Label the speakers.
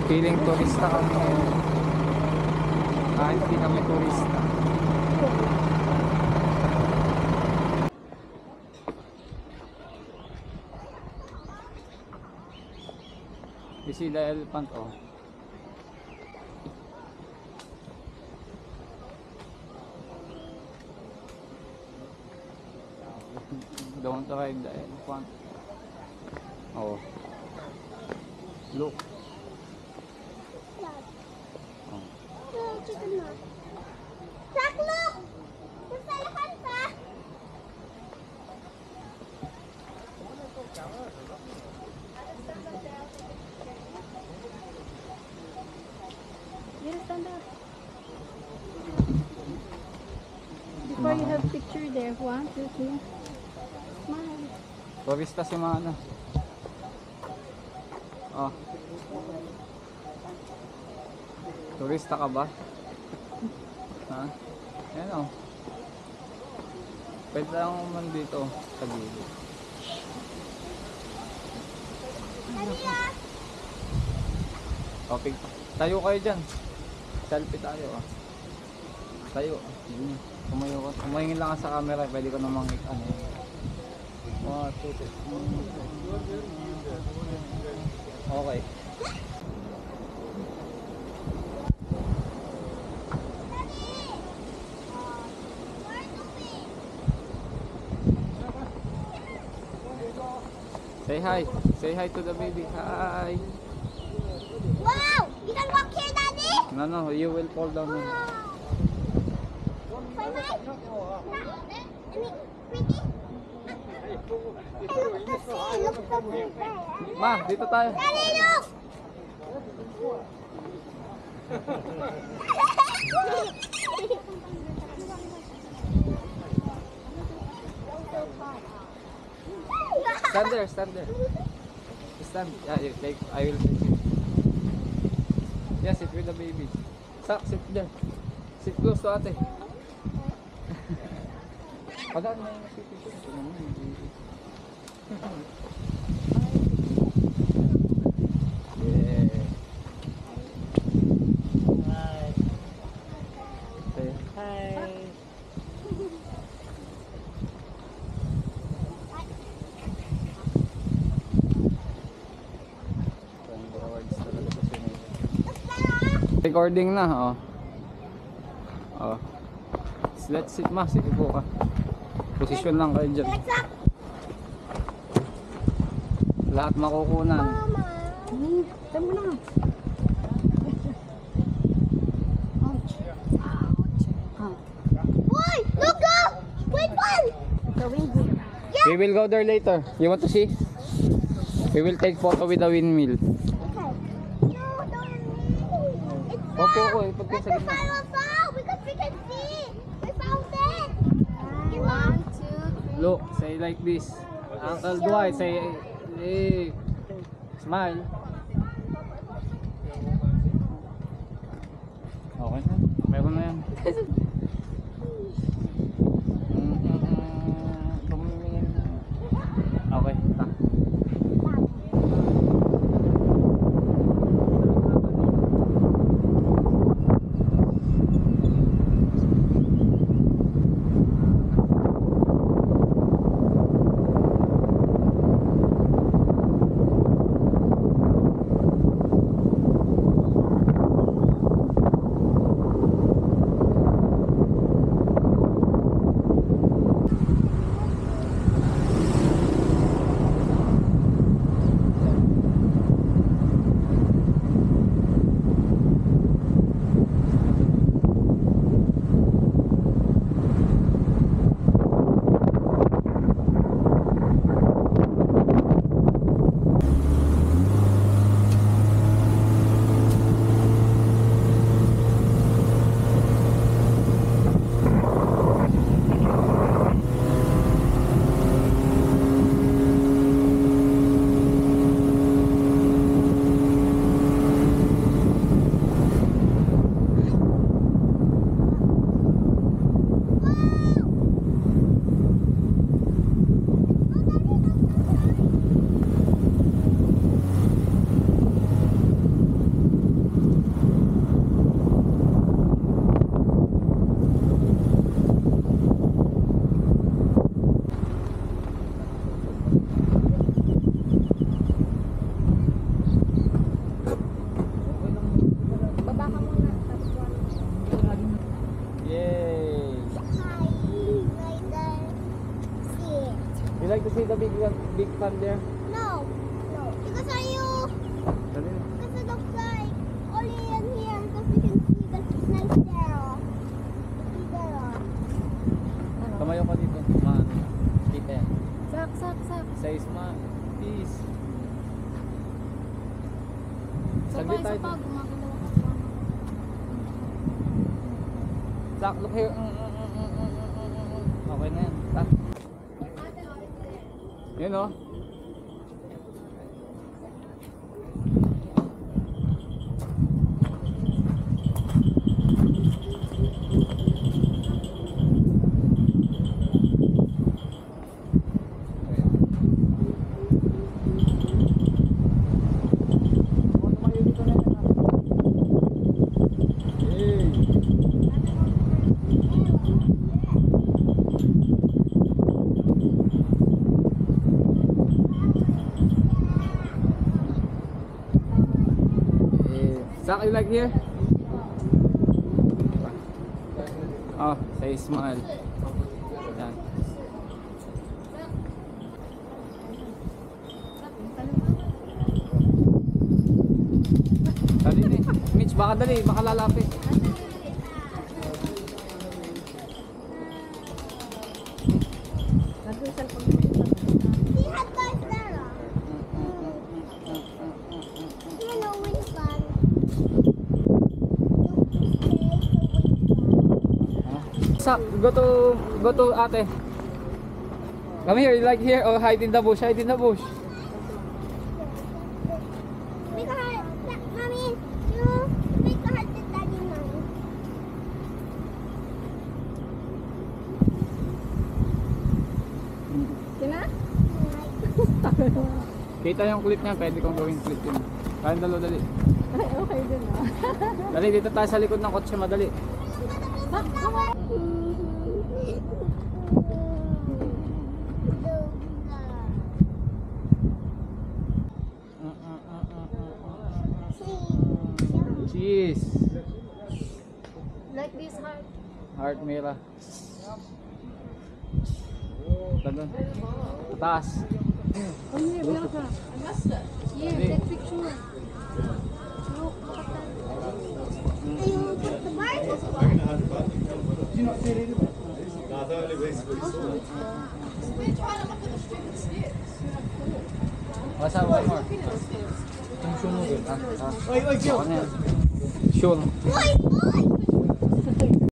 Speaker 1: Feeling turista kami ngayon. Kahit hindi kami turista. You see the elephant, oh. Don't ride the elephant. Oh. Look. Oh.
Speaker 2: Jack, look! There's an elephant, pa! You stand up. Before you have picture there. 1, 2, 3. Smile.
Speaker 1: Turista si Mana. Oh. Turista ka ba? Ha? Ayan, oh. Pwede lang naman dito sa gilid. Okay. Tayo kayo dyan. Selfie tayo, ah. Tayo. Tumayo ka. Tumahingin lang ka sa camera. Pwede ko namang ano. 1, 2, 3. Okay. Say hi. Say hi to the baby. Hi.
Speaker 2: Wow! You can walk here, Daddy?
Speaker 1: No, you will fall down.
Speaker 2: Bye-bye.
Speaker 1: Ma, dito tayo.
Speaker 2: Daddy, look!
Speaker 1: Stand there, stand there. Stand. Yeah, you take. I will take you. Yeah, sit with the baby. Sit there. Sit close to ate. Pagaan na yung nasipin. Ito naman yung baby. Yeah. Hi. Say hi. Recording na, oh. Oh. Let's sit, ma. Sige po ka. Posisyon lang kayo dyan. Lahat makukunan.
Speaker 2: Mama. Tama na. Boy, look, go! Wait, one! The windmill. Yeah.
Speaker 1: We will go there later. You want to see? We will take photo with the windmill.
Speaker 2: Okay. No, don't move. It's
Speaker 1: Opo ko,
Speaker 2: Let's
Speaker 1: ipagka sa
Speaker 2: go
Speaker 1: gitna.
Speaker 2: follow now because we can see. We found it. You know? 1, 2, 3.
Speaker 1: Look, say like this. Uncle Dwight, say, hey, smile. Okay na, meron na yan. Okay, ta. You like to see the big fan there?
Speaker 2: No. No. Because are you?
Speaker 1: Dali.
Speaker 2: Because it looks like only in here because we can see the snake there. See there.
Speaker 1: Tumayo ka dito. Man. Kita yan.
Speaker 3: Sak.
Speaker 1: Say smile. Peace.
Speaker 3: Isa
Speaker 1: Saglit
Speaker 3: pa,
Speaker 1: tayo.
Speaker 3: gumagalaw ka.
Speaker 1: Zach, look here. Okay na yan. Ah. Yun o. Zach, you like here? Oh, say smile. Yan. Dali ni. Mitch, baka dali. Baka lalapit.
Speaker 2: See how guys there. Hello, wind fan.
Speaker 1: Zach, go to ate. Come here, you like here or hide in the bush? Hide in the bush.
Speaker 2: Make a heart. Mommy, you make a heart with daddy now.
Speaker 3: Sina?
Speaker 1: Kita yung clip niya, pwede kong gawing clip yun. Kayang dali.
Speaker 3: Ay, okay din ah.
Speaker 1: Dali, dito tayo sa likod ng kotse, madali.
Speaker 3: Sak, come on.
Speaker 1: Cheese.
Speaker 3: Like this heart.
Speaker 1: Heart Mira. Tanong. Taas.
Speaker 3: Oh, here, meron ka. Here, take picture. Look, look at that.
Speaker 2: You put the mark?
Speaker 1: What's up, one more? Yung shoe mo dun. Shoe.
Speaker 2: Boy, boy!